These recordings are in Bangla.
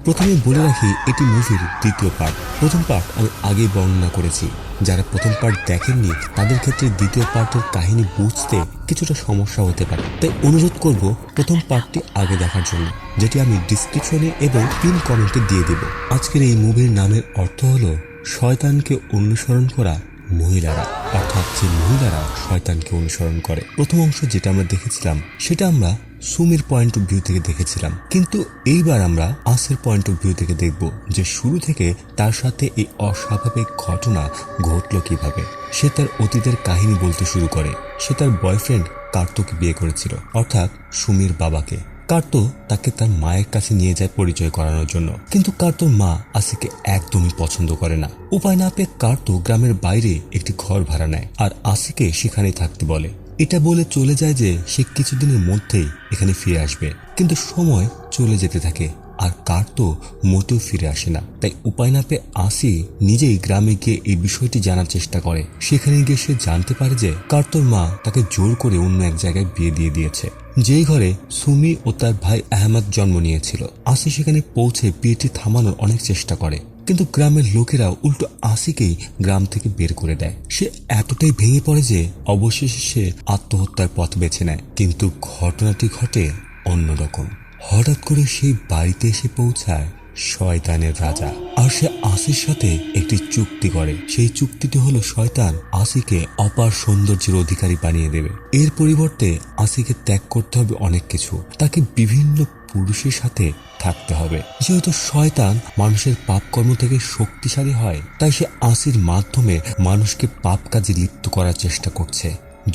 প্রথমে বলে রাখি এটি মুভির দ্বিতীয় পার্ট। প্রথম পার্ট আমি আগেই বর্ণনা করেছি। যারা প্রথম পার্ট দেখেননি তাদের ক্ষেত্রে দ্বিতীয় পার্টের কাহিনী বুঝতে কিছুটা সমস্যা হতে পারে, তাই অনুরোধ করব প্রথম পার্টটি আগে দেখার জন্য, যেটি আমি ডিসক্রিপশনে এবং পিন কমেন্টে দিয়ে দেব। আজকের এই মুভির নামের অর্থ হলো শয়তানকে অনুসরণ করা মহিলারা, অর্থাৎ যে মহিলারা শয়তানকে অনুসরণ করে। প্রথম অংশ যেটা আমরা দেখেছিলাম সেটা আমরা সুমির পয়েন্ট অফ ভিউ থেকে দেখেছিলাম, কিন্তু এইবার আমরা আসের পয়েন্ট অফ ভিউ থেকে দেখব যে শুরু থেকে তার সাথে এই অস্বাভাবিক ঘটনা ঘটলো কিভাবে। সে তার অতীতের কাহিনী বলতে শুরু করে। সে তার বয়ফ্রেন্ড কার্তোকে বিয়ে করেছিল, অর্থাৎ সুমির বাবাকে। কার্তো তাকে তার মায়ের কাছে নিয়ে যায় পরিচয় করানোর জন্য, কিন্তু কার্তোর মা আসিকে একদমই পছন্দ করে না। উপায় না পেয়ে কার্তো গ্রামের বাইরে একটি ঘর ভাড়া নেয় আর আসিকে সেখানেই থাকতে বলে। এটা বলে চলে যায় যে সে কিছুদিনের মধ্যেই এখানে ফিরে আসবে, কিন্তু সময় চলে যেতে থাকে আর কার্তো মোটেও ফিরে আসে না। তাই উপায় না পেয়ে আসি নিজেই গ্রামে গিয়ে এই বিষয়টি জানার চেষ্টা করে। সেখানে গিয়ে সে জানতে পারে যে কার্তোর মা তাকে জোর করে অন্য এক জায়গায় বিয়ে দিয়ে দিয়েছে, যেই ঘরে সুমি ও তার ভাই আহমদ জন্ম নিয়েছিল। আসি সেখানে পৌঁছে বিয়েটি থামানোর অনেক চেষ্টা করে, কিন্তু গ্রামের লোকেরা উল্টো আসিকেই গ্রাম থেকে বের করে দেয়। সে এতটাই ভেঙে পড়ে যে অবশেষে সে আত্মহত্যার পথ বেছে নেয়। কিন্তু ঘটনাটি ঘটে অন্যরকম। হঠাৎ করে সেই বাড়িতে এসে পৌঁছায় শয়তানের রাজা, আর সে আসির সাথে একটি চুক্তি করে। সেই চুক্তিটি হলো শয়তান আসিকে অপার সৌন্দর্যের অধিকারী বানিয়ে দেবে। এর পরিবর্তে আসিকে ত্যাগ করতে হবে অনেক কিছু, তাকে বিভিন্ন পুরুষের সাথে থাকতে হবে। যেহেতু শয়তান মানুষের পাপ কর্ম থেকে শক্তিশালী হয়, তাই সে আসির মাধ্যমে মানুষকে পাপ কাজে লিপ্ত করার চেষ্টা করছে।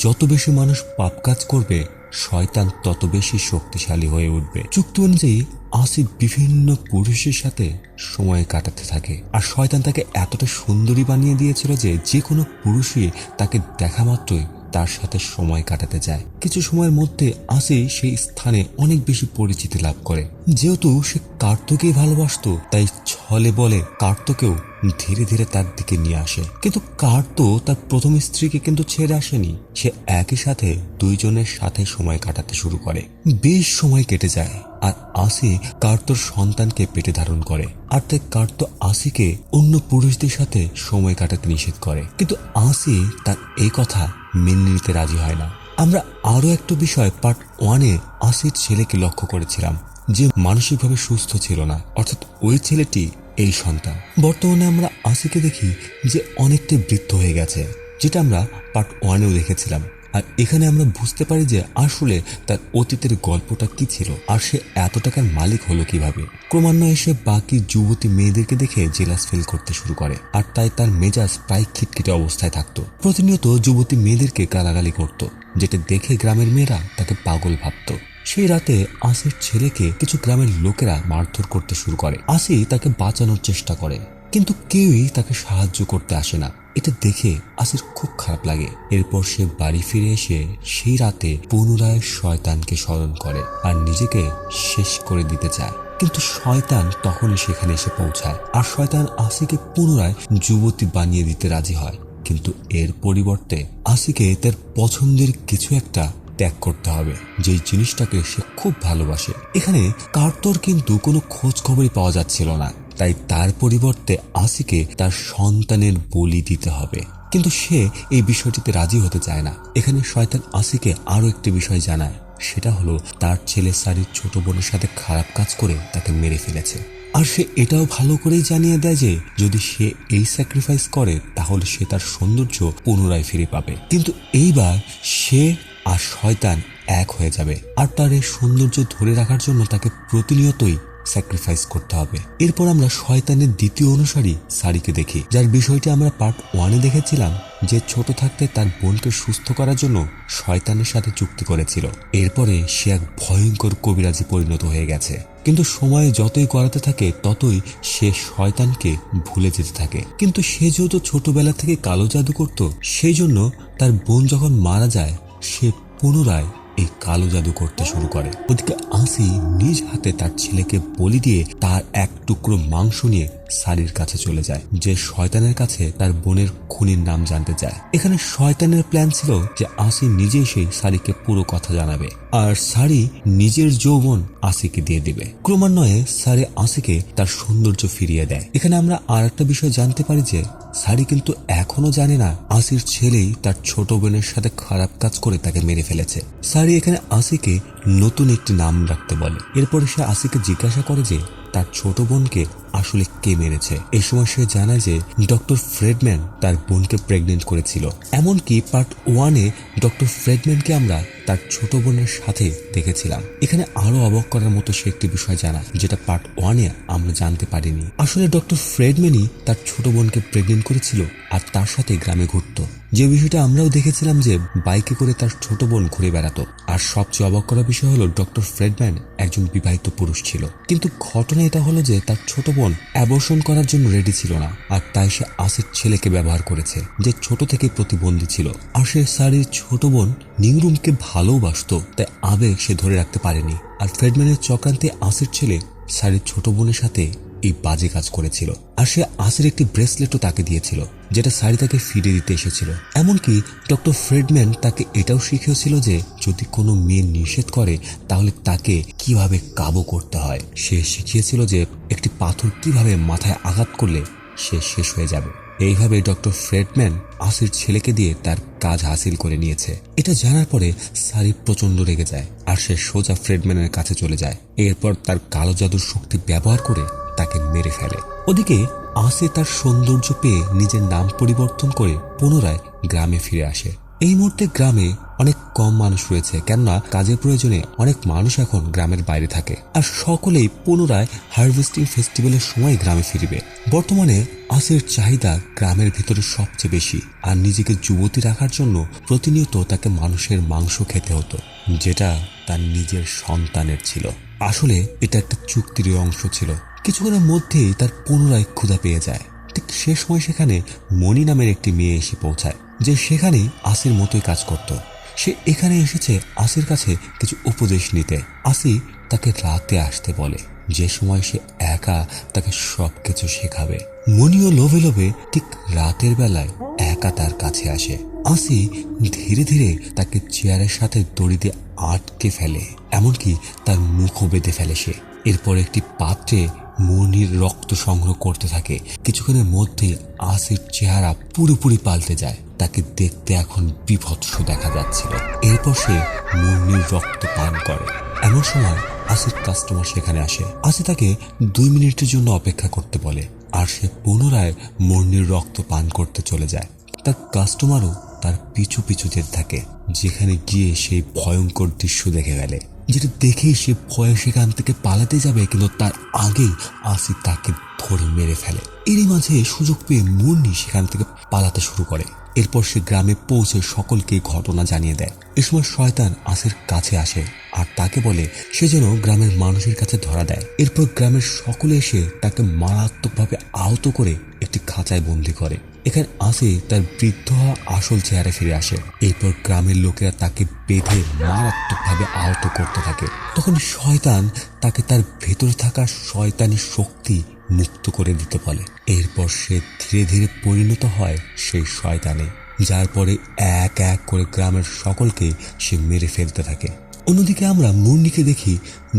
যত বেশি মানুষ পাপ কাজ করবে শয়তান তত বেশি শক্তিশালী হয়ে উঠবে। চুক্তি অনুযায়ী আসি বিভিন্ন পুরুষের সাথে সময় কাটাতে থাকে, আর শয়তান তাকে এতটা সুন্দরী বানিয়ে দিয়েছিল যে যে কোনো পুরুষই তাকে দেখা মাত্রই তার সাথে সময় কাটাতে চায়। কিছু সময়ের মধ্যে আসি সেই স্থানে অনেক বেশি পরিচিতি লাভ করে। যেহেতু সে কার্তোকেই ভালোবাসতো, তাই ছলে বলে কার্তোকেও ধীরে ধীরে তার দিকে নিয়ে আসে। কিন্তু কার্তো তার প্রথম স্ত্রীকে কিন্তু ছেড়ে আসেনি। সে একই সাথে দুইজনের সাথে সময় কাটাতে শুরু করে। বেশ সময় কেটে যায় আর আসি কার্তোর সন্তানকে পেটে ধারণ করে, আর তাই কার্তো আসিকে অন্য পুরুষদের সাথে সময় কাটাতে নিষেধ করে। কিন্তু আসি তার এই কথা মেনে নিতে রাজি হয় না। আমরা আরো একটা বিষয় পার্ট 1-এ আসির ছেলেকে লক্ষ্য করেছিলাম, যে মানসিকভাবে সুস্থ ছিল না, অর্থাৎ ওই ছেলেটি এই সন্তান। বর্তমানে আমরা আসিকে দেখি যে অনেকটাই বৃদ্ধ হয়ে গেছে, যেটা আমরা পার্ট 1-এও দেখেছিলাম। আর এখানে আমরা বুঝতে পারি যে আসলে তার অতীতের গল্পটা কি ছিল, আর সে এত টাকার মালিক হলো কিভাবে। ক্রমান্বয়ে সে বাকি যুবতী মেয়েদেরকে দেখে জেলাস ফিল করতে শুরু করে, আর তাই তার মেজাজ প্রায় খিটখিটে অবস্থায় থাকতো। প্রতিনিয়ত যুবতী মেয়েদেরকে গালাগালি করত, যেটা দেখে গ্রামের মেয়েরা তাকে পাগল ভাবত। সেই রাতে আসির ছেলেকে কিছু গ্রামের লোকেরা মারধর করতে শুরু করে। আসি তাকে বাঁচানোর চেষ্টা করে, কিন্তু কেউই তাকে সাহায্য করতে আসে না। এটা দেখে আসির খুব খারাপ লাগে। এরপর সে বাড়ি ফিরে এসে সেই রাতে পুনরায় শয়তানকে স্মরণ করে আর নিজেকে শেষ করে দিতে চায়। কিন্তু শয়তান তখনই সেখানে এসে পৌঁছায়, আর শয়তান আসিকে পুনরায় যুবতী বানিয়ে দিতে রাজি হয়। কিন্তু এর পরিবর্তে আসিকে তার পছন্দের কিছু একটা ত্যাগ করতে হবে, যেই জিনিসটাকে সে খুব ভালোবাসে। এখানে কার্তোর কিন্তু কোনো খোঁজ খবরই পাওয়া যাচ্ছিল না, তাই তার পরিবর্তে আসিকে তার সন্তানের বলি দিতে হবে। কিন্তু সে এই বিষয়টিতে রাজি হতে চায় না। এখানে শয়তান আসিকে আরো একটি বিষয় জানায়, সেটা হলো তার ছেলে সারির ছোট বোনের সাথে খারাপ কাজ করে তাকে মেরে ফেলেছে। আর সে এটাও ভালো করেই জানিয়ে দেয় যে যদি সে এই স্যাক্রিফাইস করে তাহলে সে তার সৌন্দর্য পুনরায় ফিরে পাবে। কিন্তু এইবার সে আর শয়তান এক হয়ে যাবে, আর তার এই সৌন্দর্য ধরে রাখার জন্য তাকে প্রতিনিয়তই স্যাক্রিফাইস করতে হবে। এরপর আমরা শয়তানের দ্বিতীয় অনুসারী সারিকে দেখি, যার বিষয়টি আমরা পার্ট 1-এ দেখেছিলাম, যে ছোট থাকতে তার বোনকে সুস্থ করার জন্য শয়তানের সাথে চুক্তি করেছিল। এরপরে সে এক ভয়ঙ্কর কবিরাজি পরিণত হয়ে গেছে। কিন্তু সময় যতই গড়াতে থাকে ততই সে শয়তানকে ভুলে যেতে থাকে। কিন্তু সে যেহেতু ছোটবেলা থেকে কালো জাদু করত, সেই জন্য তার বোন যখন মারা যায় সে পুনরায় এই কালো জাদু করতে শুরু করে। ওদিকে আসি নিজ হাতে তার ছেলেকে বলি দিয়ে তার এক টুকরো মাংস নিয়ে সারির কাছে চলে যায়, যে শয়তানের কাছে তার বোনের খুনির নাম জানতে চায়। এখানে শয়তানের প্ল্যান ছিল যে আসি নিজেই সেই সারিকে পুরো কথা জানাবে, আর সারি নিজের যৌবন আসিকে দিয়ে দিবে। ক্রমান্বয়ে সারি আসিকে তার সৌন্দর্য ফিরিয়ে দেয়। এখানে আমরা আর একটা বিষয় জানতে পারি যে সারি কিন্তু এখনো জানে না আসির ছেলেই তার ছোট বোনের সাথে খারাপ কাজ করে তাকে মেরে ফেলেছে। সারি এখানে আসিকে নতুন একটি নাম রাখতে বলে। এরপরে সে আসিকে জিজ্ঞাসা করে যে তার ছোট বোনকে আসলে কে মেরেছে। এই সময় সে জানায় যে ডক্টর ফ্রেডম্যান তার বোনকে প্রেগনেন্ট করেছিল। এমনকি পার্ট 1-এ ডক্টর ফ্রেডম্যানকে আমরা তার ছোট বোনের সাথে দেখেছিলাম। এখানে আরো অবাক করার মতো সে একটি বিষয় জানা, যেটা পার্ট 1-এ আমরা জানতে পারিনি। আসলে ডক্টর ফ্রেডম্যানই তার ছোট বোনকে প্রেগনেন্ট করেছিল আর তার সাথে গ্রামে ঘুরত, যে বিষয়টা আমরাও দেখেছিলাম যে বাইকে করে তার ছোট বোন ঘুরে বেড়াতো। আর সবচেয়ে অবাক করার বিষয় হলো ডক্টর ফ্রেডম্যান একজন বিবাহিত পুরুষ ছিল, কিন্তু ঘটনা এটা হলো যে তার ছোট বোন অ্যাবর্শন করার জন্য রেডি ছিল না, আর তাই সে আসির ছেলেকে ব্যবহার করেছে, যে ছোট থেকে প্রতিবন্ধী ছিল। আর সে সারির ছোট বোন নিংরুমকে ভালোবাসতো, তাই আবেগ সে ধরে রাখতে পারেনি। আর ফ্রেডম্যানের চক্রান্তে আসির ছেলে সারির ছোট বোনের সাথে এই বাজে কাজ করেছিল। আর সে আসির একটি ব্রেসলেটও তাকে দিয়েছিল, যেটা সারি তাকে ফিরে দিতে এসেছিল। এমনকি ডক্টর ফ্রেডম্যান তাকে এটাও শিখিয়েছিল যে যদি কোনো মেয়ে নিষেধ করে তাহলে তাকে কিভাবে কাবু করতে হয়। সে শিখিয়েছিল যে একটি পাথর কিভাবে মাথায় আঘাত করলে সে শেষ হয়ে যাবে। এইভাবে ডক্টর ফ্রেডম্যান আসির ছেলেকে দিয়ে তার কাজ হাসিল করে নিয়েছে। এটা জানার পরে সারি প্রচন্ড রেগে যায়, আর সে সোজা ফ্রেডম্যানের কাছে চলে যায়। এরপর তার কালো জাদুর শক্তি ব্যবহার করে তাকে মেরে ফেলে। ওদিকে আসি তার সৌন্দর্য পেয়ে নিজের নাম পরিবর্তন করে পুনরায় গ্রামে ফিরে আসে। এই মুহূর্তে গ্রামে অনেক কম মানুষ রয়েছে, কেননা কাজের প্রয়োজনে অনেক মানুষ এখন গ্রামের বাইরে থাকে, আর সকলেই পুনরায় হারভেস্টিং ফেস্টিভ্যালের সময় গ্রামে ফিরবে। বর্তমানে আসির চাহিদা গ্রামের ভিতরে সবচেয়ে বেশি, আর নিজেকে যুবতী রাখার জন্য প্রতিনিয়ত তাকে মানুষের মাংস খেতে হতো, যেটা তার নিজের সন্তানের ছিল। আসলে এটা একটা চুক্তির অংশ ছিল। কিছুক্ষণের মধ্যেই তার পুনরায় ক্ষুধা পেয়ে যায়। ঠিক সে সময় সেখানে মণি নামের একটি মেয়ে এসে পৌঁছায়, যে সেখানেই আসির মতোই কাজ করত। সে এখানে এসেছে আসির কাছে কিছু উপদেশ নিতে। আসি তাকে রাতে আসতে বলে, যে সময় সে একা তাকে সবকিছু শেখাবে। মণিও লোভে লোভে ঠিক রাতের বেলায় একা তার কাছে আসে। আসি ধীরে ধীরে তাকে চেয়ারের সাথে দড়ি দিয়ে আটকে ফেলে, এমনকি তার মুখও বেঁধে ফেলে সে। এরপর একটি পাত্রে মনির রক্ত সংগ্রহ করতে থাকে। কিছুক্ষণের মধ্যে আসির চেহারা পুরোপুরি পাল্টে যায়। তাকে দেখতে এখন বিভৎস দেখা যাচ্ছিল। এরপর সে মনির রক্ত পান করে। এমন সময় আসির কাস্টমার সেখানে আসে। আসি তাকে 2 মিনিটের জন্য অপেক্ষা করতে বলে, আর সে পুনরায় মনির রক্ত পান করতে চলে যায়। তার কাস্টমারও তার পিছু পিছু যেতে থাকে, যেখানে গিয়ে সেই ভয়ঙ্কর দৃশ্য দেখে ফেলে, যেটা দেখেই সে ভয়ে সেখান থেকে পালাতে যাবে, কিন্তু তার আগেই আসি তাকে ধরে মেরে ফেলে। এরই মাঝে সুযোগ পেয়ে মুন্নি সেখান থেকে পালাতে শুরু করে। এরপর সে গ্রামে পৌঁছে সকলকে ঘটনা জানিয়ে দেয়। এ সময় শয়তান আসির কাছে আসে আর তাকে বলে সে যেন গ্রামের মানুষের কাছে ধরা দেয়। এরপর গ্রামের সকলে এসে তাকে মারাত্মকভাবে আহত করে একটি খাঁচায় বন্দি করে। এখানে আসি তার বৃদ্ধ হওয়া আসল চেহারা ফিরে আসে। এরপর গ্রামের লোকেরা তাকে বেঁধে মারাত্মকভাবে আহত করতে থাকে। তখন শয়তান তাকে তার ভেতরে থাকা শয়তানি শক্তি মুক্ত করে দিতে বলে। এরপর সে ধীরে ধীরে পরিণত হয় সেই শয়তানে, যার পরে এক এক করে গ্রামের সকলকে সে মেরে ফেলতে থাকে। অন্যদিকে আমরা মুন্নিকে দেখি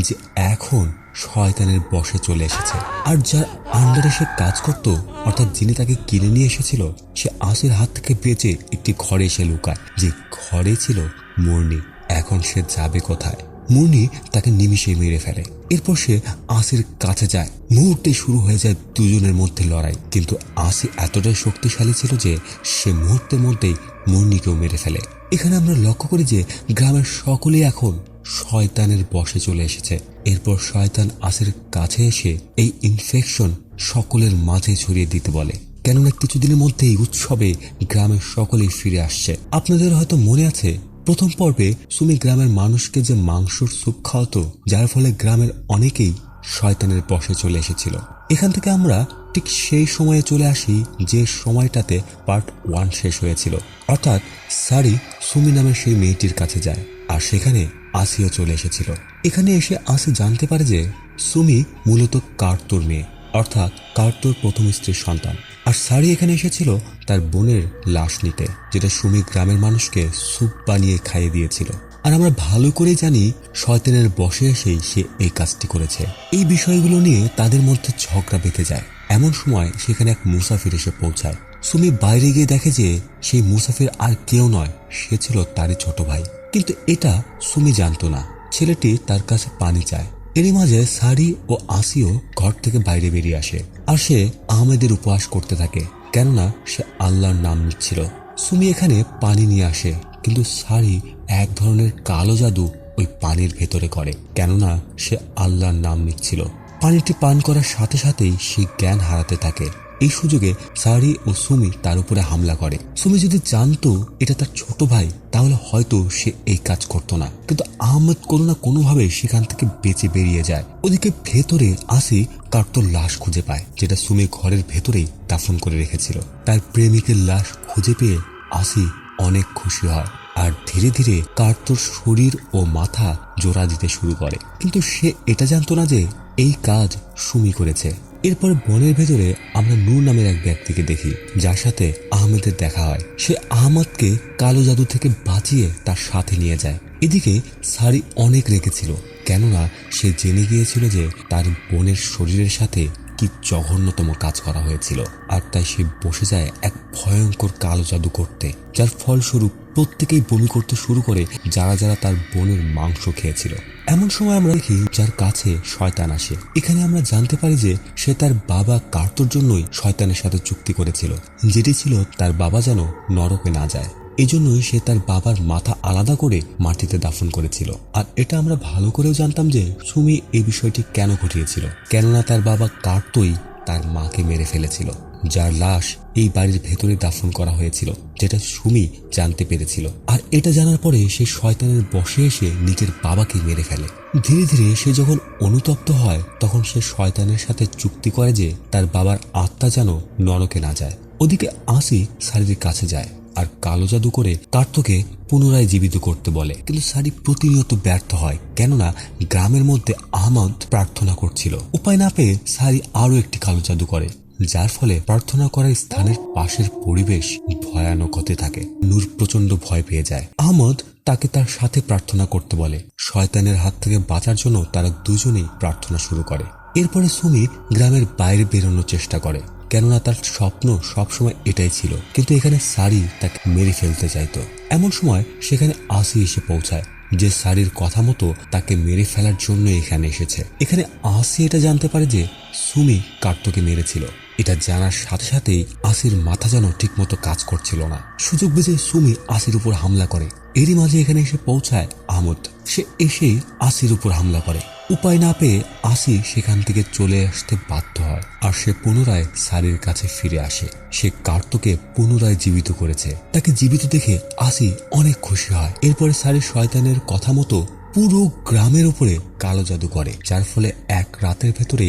যে এখন শয়তানের বশে চলে এসেছে, আর যার আন্ডারে সে কাজ করত, অর্থাৎ যিনি তাকে কিনে নিয়ে এসেছিল, সে আসির হাত থেকে বেঁচে একটি ঘরে এসে লুকায়, যে ঘরে ছিল মুন্নি। এখন সে যাবে কোথায়? মুন্নি তাকে নিমিষেই মেরে ফেলে। এরপর সে আসির কাছে যায়। মুহূর্তে শুরু হয়ে যায় দুজনের মধ্যে লড়াই, কিন্তু আসি এতটাই শক্তিশালী ছিল যে সে মুহূর্তের মধ্যেই মুন্নিকেও মেরে ফেলে। এখানে আমরা লক্ষ্য করি যে গ্রামের সকলেই এখন শয়তানের বশে চলে এসেছে। এরপর শয়তান আসির কাছে এসে এই ইনফেকশন সকলের মাঝে ছড়িয়ে দিতে বলে, কেননা কিছুদিনের মধ্যেই উৎসবে গ্রামের সকলেই ফিরে আসছে। আপনাদের হয়তো মনে আছে প্রথম পর্বে সুমি গ্রামের মানুষকে যে মাংসর স্যুপ খাওয়াতো, যার ফলে গ্রামের অনেকেই শয়তানের বশে চলে এসেছিল। এখান থেকে আমরা ঠিক সেই সময়ে চলে আসি যে সময়টাতে পার্ট 1 শেষ হয়েছিল, অর্থাৎ সারি সুমি নামের সেই মেয়েটির কাছে যায় আর সেখানে আসিও চলে এসেছিল। এখানে এসে আসি জানতে পারে যে সুমি মূলত কার্তোর মেয়ে, অর্থাৎ কার্তোর প্রথম স্ত্রীর সন্তান। আর সারি এখানে এসেছিল তার বোনের লাশ নিতে, যেটা সুমি গ্রামের মানুষকে স্যুপ বানিয়ে খাইয়ে দিয়েছিল। আর আমরা ভালো করে জানি শয়তানের বশে এসেই সে এই কাজটি করেছে। এই বিষয়গুলো নিয়ে তাদের মধ্যে ঝগড়া বেঁধে যায়। এমন সময় সেখানে এক মুসাফির এসে পৌঁছায়। সুমি বাইরে গিয়ে দেখে যে সেই মুসাফির আর কেউ নয়, সে ছিল তারই ছোট ভাই। কিন্তু এটা সুমি জানতো না। ছেলেটি তার কাছে পানি চায়। এরই মাঝে সারি ও আসিও ঘর থেকে বাইরে বেরিয়ে আসে, আর সে আহমেদের উপহাস করতে থাকে, কেননা সে আল্লাহর নাম নিচ্ছিল। সুমি এখানে পানি নিয়ে আসে, কিন্তু সারি এক ধরনের কালো জাদু ওই পানির ভেতরে করে, কেননা সে আল্লাহর নাম নিচ্ছিল। পানিটি পান করার সাথে সাথেই সে জ্ঞান হারাতে থাকে। এই সুযোগে সারি ও সুমি তার উপরে হামলা করে। সুমি যদি জানতো এটা তার ছোট ভাই, তাহলে হয়তো সে এই কাজ করতো না। কিন্তু আহমেদ কোনো না কোনোভাবে সেখান থেকে বেঁচে বেরিয়ে যায়। ওদিকে ভেতরে আসি কার্তোর লাশ খুঁজে পায়, যেটা সুমি ঘরের ভেতরেই দাফন করে রেখেছিল। তার প্রেমিকের লাশ খুঁজে পেয়ে আসি অনেক খুশি হয়, আর ধীরে ধীরে কার্তোর শরীর ও মাথা জোড়া দিতে শুরু করে। কিন্তু সে এটা জানতো না যে এই কাজ সুমি করেছে। এরপর বনের ভেতরে আমরা নূর নামের এক ব্যক্তিকে দেখি, যার সাথে আহমেদের দেখা হয়। সে আহমদকে কালো জাদু থেকে বাঁচিয়ে তার সাথে নিয়ে যায়। এদিকে সারি অনেক রেগেছিল, কেননা সে জেনে গিয়েছিল যে তার বোনের শরীরের সাথে কি জঘন্যতম কাজ করা হয়েছিল। আর তাই সে বসে যায় এক ভয়ঙ্কর কালো জাদু করতে, যার ফলস্বরূপ প্রত্যেকেই বমি করতে শুরু করে, যারা যারা তার বোনের মাংস খেয়েছিল। এমন সময় আমরা দেখি যার কাছে শয়তান আসে। এখানে আমরা জানতে পারি যে সে তার বাবা কার্তোর জন্যই শয়তানের সাথে চুক্তি করেছিল, যেটি ছিল তার বাবা যেন নরকে না যায়। এজন্যই সে তার বাবার মাথা আলাদা করে মাটিতে দাফন করেছিল। আর এটা আমরা ভালো করেও জানতাম যে সুমি এই বিষয়টি কেন ঘটিয়েছিল, কেননা তার বাবা কার্তোই তার মাকে মেরে ফেলেছিল, যার লাশ এই বাড়ির ভেতরে দাফন করা হয়েছিল, যেটা সুমি জানতে পেরেছিল। আর এটা জানার পরে সে শয়তানের বশে এসে নিজের বাবাকে মেরে ফেলে। ধীরে ধীরে সে যখন অনুতপ্ত হয়, তখন সে শয়তানের সাথে চুক্তি করে যে তার বাবার আত্মা যেন নরকে না যায়। ওদিকে আসি সারির কাছে যায় আর কালো জাদু করে কার্তোকে পুনরায় জীবিত করতে বলে। কিন্তু সারি প্রতিনিয়ত ব্যর্থ হয়, কেননা গ্রামের মধ্যে আহমদ প্রার্থনা করছিল। উপায় না পেয়ে সারি আরো একটি কালো জাদু করে, যার ফলে প্রার্থনা করার স্থানের পাশের পরিবেশ ভয়ানক হতে থাকে। নূর প্রচন্ড ভয় পেয়ে যায়। আহমদ তাকে তার সাথে প্রার্থনা করতে বলে। শয়তানের হাত থেকে বাঁচার জন্য তারা দুজনেই প্রার্থনা শুরু করে। এরপরে সুমি গ্রামের বাইরে বেরোনোর চেষ্টা করে, কেননা তার স্বপ্ন সবসময় এটাই ছিল। কিন্তু এখানে সারি তাকে মেরে ফেলতে চাইতো। এমন সময় সেখানে আসি এসে পৌঁছায়, যে সারির কথা মতো তাকে মেরে ফেলার জন্য এখানে এসেছে। এখানে আসি এটা জানতে পারে যে সুমি কার্তোকে মেরেছিল। এটা জানার সাথে সাথেই আসির মাথা যেন ঠিক মতো কাজ করছিল না। সুযোগ বুঝে সুমি আসির উপর হামলা করে। এরই মাঝে এখানে এসে পৌঁছায় আহমদ। সে এসেই আসির উপর হামলা করে। উপায় না পেয়ে আসি সেখান থেকে চলে আসতে বাধ্য হয়, আর সে পুনরায় সারির কাছে ফিরে আসে। সে কার্তোকে পুনরায় জীবিত করেছে। তাকে জীবিত দেখে আসি অনেক খুশি হয়। এরপরে সারির শয়তানের কথা মতো পুরো গ্রামের উপরে কালো জাদু করে, যার ফলে এক রাতের ভেতরে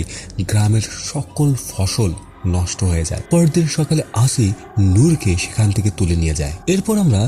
গ্রামের সকল ফসল নষ্ট হয়ে যায়। পরের দিন সকালে আসি নূরকে সেখান থেকে তুলে নিয়ে যায়। এরপর আমরা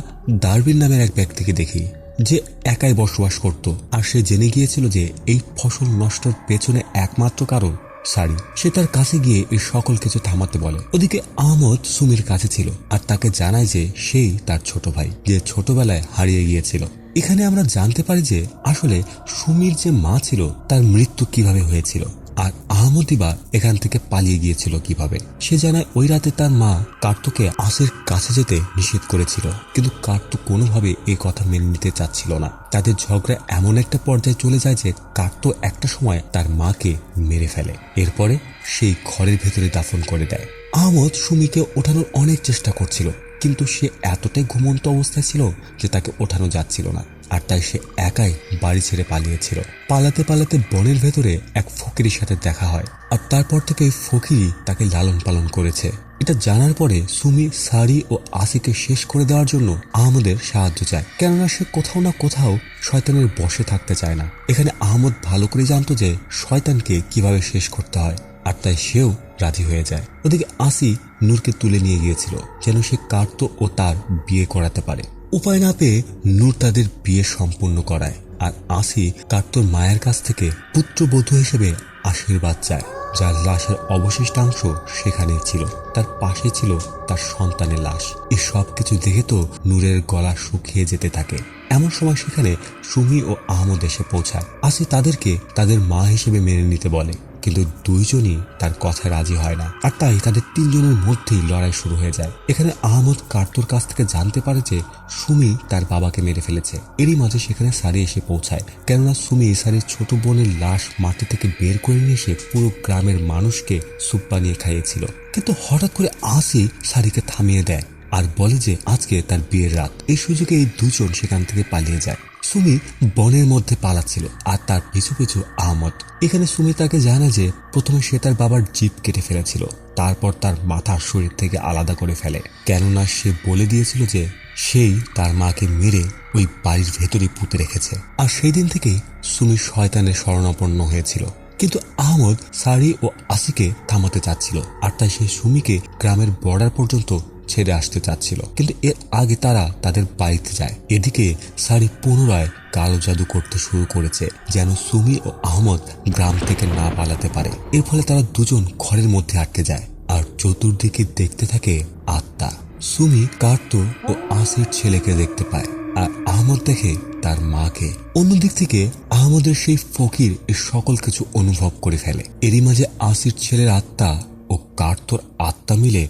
ডারবিন নামের এক ব্যক্তিকে দেখি, যে একাই বসবাস করত। আর সে জেনে গিয়েছিল যে এই ফসল নষ্টের পেছনে একমাত্র কারণ সারি। সে তার কাছে গিয়ে এই সকল কিছু থামাতে বলে। ওদিকে আহমদ সুমির কাছে ছিল, আর তাকে জানায় যে সেই তার ছোট ভাই, যে ছোটবেলায় হারিয়ে গিয়েছিল। এখানে আমরা জানতে পারি যে আসলে সুমির যে মা ছিল তার মৃত্যু কিভাবে হয়েছিল, আর আহমদই বা এখান থেকে পালিয়ে গিয়েছিল কিভাবে। সে জানায় ওই রাতে তার মা কার্তোকে আসির কাছে যেতে নিষেধ করেছিল, কিন্তু কার্তো কোনোভাবে এই কথা মেনে নিতে চাচ্ছিল না। তাদের ঝগড়া এমন একটা পর্যায়ে চলে যায় যে কার্তো একটা সময় তার মাকে মেরে ফেলে। এরপরে সেই ঘরের ভেতরে দাফন করে দেয়। আহমদ সুমিকে ওঠানোর অনেক চেষ্টা করছিল, কিন্তু সে এতটাই ঘুমন্ত অবস্থায় ছিল যে তাকে ওঠানো যাচ্ছিল না। আর তাই সে একাই বাড়ি ছেড়ে পালিয়েছিল। পালাতে পালাতে বনের ভেতরে এক ফকিরের সাথে দেখা হয়, আর তারপর থেকে ফকিরই তাকে লালন পালন করেছে। এটা জানার পরে সুমি সারি ও আসিকে শেষ করে দেওয়ার জন্য আহমদের সাহায্য চায়, কেননা সে কোথাও না কোথাও শয়তানের বশে থাকতে চায় না। এখানে আহমদ ভালো করে জানতো যে শয়তানকে কিভাবে শেষ করতে হয়, আর তাই সেও রাজি হয়ে যায়। ওদিকে আসি নূরকে তুলে নিয়ে গিয়েছিল যেন সে কার্তো ও তার বিয়ে করাতে পারে। উপায় না পেয়ে নূর তাদের বিয়ে সম্পূর্ণ করায় আর আসি কার্তোর মায়ের কাছ থেকে পুত্রবধূ হিসেবে আশীর্বাদ চায়, যার লাশের অবশিষ্টাংশ সেখানেই ছিল। তার পাশে ছিল তার সন্তানের লাশ। এই সব কিছু দেখে তো নূরের গলা শুকিয়ে যেতে থাকে। এমন সময় সেখানে সুমি ও আহমদ এসে পৌঁছায়। আসি তাদেরকে তাদের মা হিসেবে মেনে নিতে বলে, কিন্তু দুইজনই তার কথায় রাজি হয় না। আর তাই তাদের তিনজনের মধ্যেই লড়াই শুরু হয়ে যায়। এখানে আহমদ কার্তোর কাছ থেকে জানতে পারে যে সুমি তার বাবাকে মেরে ফেলেছে। এরই মাঝে সেখানে সারি এসে পৌঁছায়, কেননা সুমি সারির ছোট বোনের লাশ মাটি থেকে বের করে নিয়ে এসে পুরো গ্রামের মানুষকে স্যুপ বানিয়ে খাইয়েছিল। কিন্তু হঠাৎ করে আসি সারিকে থামিয়ে দেয় আর বলে যে আজকে তার বিয়ের রাত। এই সুযোগে এই দুজন সেখান থেকে পালিয়ে যায়। সুমি বনের মধ্যে পালাচ্ছিল আর তার পিছু পিছু আহমদ। এখানে সুমি তাকে জানায় যে প্রথমে সে তার বাবার জিভ কেটে ফেলেছিল, তারপর তার মাথা শরীর থেকে আলাদা করে ফেলে, কেননা সে বলে দিয়েছিল যে সেই তার মাকে মেরে ওই বাড়ির ভেতরে পুঁতে রেখেছে। আর সেই দিন থেকেই সুমি শয়তানের শরণাপন্ন হয়েছিল। কিন্তু আহমদ সারি ও আসিকে থামাতে চাচ্ছিল, আর তাই সে সুমিকে গ্রামের বর্ডার পর্যন্ত ছেড়ে আসতে চাচ্ছিল। কিন্তু এর আগে তারা তাদের বাড়িতে যায়। এদিকে সারি পুনরায় কালো জাদু করতে শুরু করেছে, যেন সুমি ও আহমদ গ্রাম থেকে না পালাতে পারে। এর ফলে তারা দুজন ঘরের মধ্যে আটকে যায় আর চতুর্দিকে দেখতে থাকে আত্মা। সুমি কার্তো ও আসির ছেলেকে দেখতে পায় আর আহমদ দেখে তার মাকে। অন্যদিক থেকে আহমদের সেই ফকির এই সকল কিছু অনুভব করে ফেলে। এরই মাঝে আসির ছেলের আত্মা ও কার্তোর আত্মা মিলে।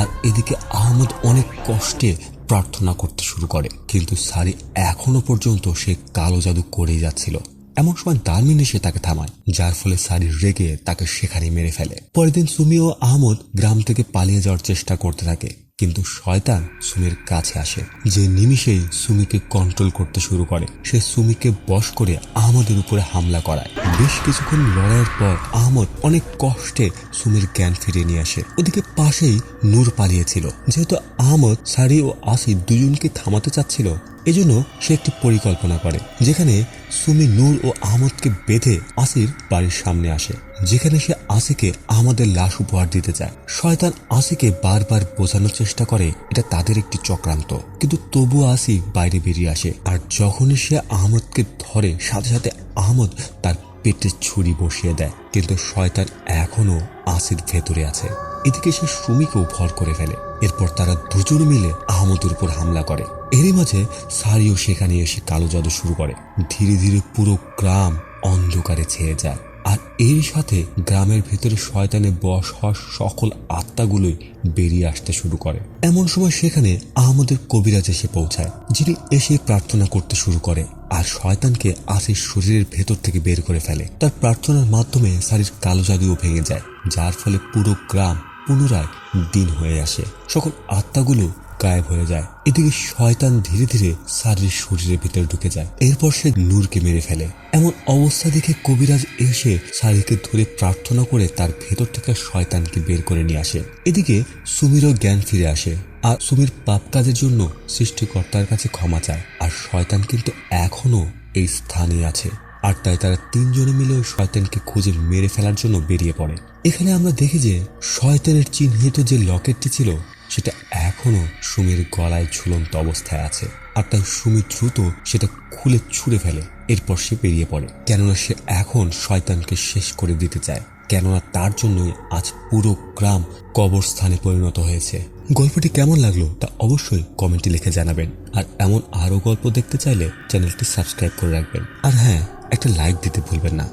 আর এদিকে আহমদ অনেক কষ্টে প্রার্থনা করতে শুরু করে, কিন্তু সারি এখনো পর্যন্ত সে কালো জাদু করেই যাচ্ছিল। এমন সময় ডারমিন এসে তাকে থামায়, যার ফলে সারি রেগে তাকে সেখানে মেরে ফেলে। পরের দিন সুমি ও আহমদ গ্রাম থেকে পালিয়ে যাওয়ার চেষ্টা করতে থাকে, কিন্তু শয়তান সুমির কাছে আসে, যে নিমিষেই সুমিকে কন্ট্রোল করতে শুরু করে। সে সুমিকে বশ করে আহমদের উপরে হামলা করায়। বেশ কিছুক্ষণ লড়াইয়ের পর আহমদ অনেক কষ্টে সুমির জ্ঞান ফিরিয়ে নিয়ে আসে। ওদিকে পাশেই নূর পালিয়েছিল। যেহেতু আহমদ সারি ও আসি দুজনকে থামাতে চাচ্ছিল, এজন্য সে একটি পরিকল্পনা করে, যেখানে সুমি নূর ও আহমদকে বেঁধে আসির বাড়ির সামনে আসে, যেখানে সে আসিকে আহমদের লাশ উপহার দিতে চায়। শয়তান আসিকে বারবার বোঝানোর চেষ্টা করে এটা তাদের একটি চক্রান্ত, কিন্তু তবুও আসি বাইরে বেরিয়ে আসে। আর যখনই সে আহমদকে ধরে, সাথে সাথে আহমদ তার পেটে ছুরি বসিয়ে দেয়, কিন্তু শয়তান এখনো আসির ভেতরে আছে। এদিকে সে সুমিকেও ভর করে ফেলে। এরপর তারা দুজন মিলে আহমদের উপর হামলা করে। এরই মাঝে সারিও সেখানে এসে কালো জাদু শুরু করে। ধীরে ধীরে পুরো গ্রাম অন্ধকারে ছেয়ে যায়। আর এর সাথে গ্রামের ভেতরে শয়তানে বশ হওয়া সকল আত্মাগুলোই বেরিয়ে আসতে শুরু করে। এমন সময় সেখানে আহমদের কবিরাজ এসে পৌঁছায়, যিনি এসে প্রার্থনা করতে শুরু করে আর শয়তানকে আসির শরীরের ভেতর থেকে বের করে ফেলে। তার প্রার্থনার মাধ্যমে সারির কালো জাদুও ভেঙে যায়, যার ফলে পুরো গ্রাম পুনরায় দিন হয়ে আসে। সকল আত্মাগুলো গায়েব হয়ে যায়। এদিকে শয়তান ধীরে ধীরে সারির শরীরের ভিতরে ঢুকে যায়। এরপর সে নূরকে মেরে ফেলে। এমন অবস্থা দেখে কবিরাজ এসে সারিকে ধরে প্রার্থনা করে তার ভেতর থেকে শয়তানকে বের করে নিয়ে আসে। এদিকে সুমিরও জ্ঞান ফিরে আসে আর সুমির পাপ কাজের জন্য সৃষ্টিকর্তার কাছে ক্ষমা চায়। আর শয়তান কিন্তু এখনো এই স্থানে আছে, আর তাই তারা তিনজনে মিলে ওই শয়তানকে খুঁজে মেরে ফেলার জন্য বেরিয়ে পড়ে। এখানে আমরা দেখি যে শয়তানের চিহ্নিত যে লকেটটি ছিল সেটা এখনো সুমির গলায় ঝুলন্ত অবস্থায় আছে। আর তাই সুমি দ্রুত সেটা খুলে ছুঁড়ে ফেলে। এরপর সে বেরিয়ে পড়ে, কেননা সে এখন শয়তানকে শেষ করে দিতে চায়, কেননা তার জন্যই আজ পুরো গ্রাম কবরস্থানে পরিণত হয়েছে। গল্পটি কেমন লাগলো তা অবশ্যই কমেন্টে লিখে জানাবেন। আর এমন আরো গল্প দেখতে চাইলে চ্যানেলটি সাবস্ক্রাইব করে রাখবেন। আর হ্যাঁ, একটা লাইক দিতে ভুলবেন না।